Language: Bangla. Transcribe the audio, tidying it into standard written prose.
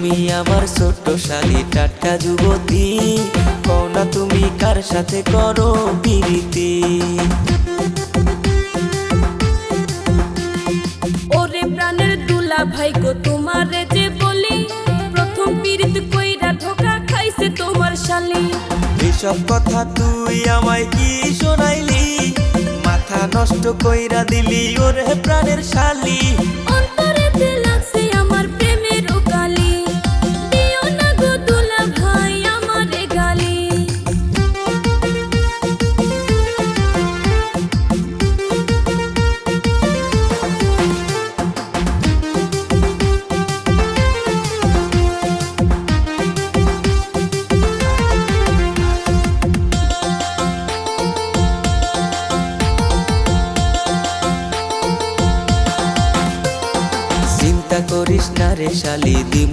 তুমি আমার ছোট্ট শালী টাটকা যুবতী, কও না তুমি কার সাথে করো প্রীতি। ওরে প্রাণের দুলা ভাই গো তোমারে যে বলি, প্রথম পীড়িত কইরা ধোকা খাইছে তোমার শালি। এসব কথা তুই আমায় কি শোনাইলি, মাথা নষ্ট কইরা দিলি ওরে প্রাণের শালী। অন্তরেতে লাগছে আমার প্রেমের কালি, দিও না গো দুলা ভাই আমারে গালি। চিন্তা করিস না রে শালী, দিমু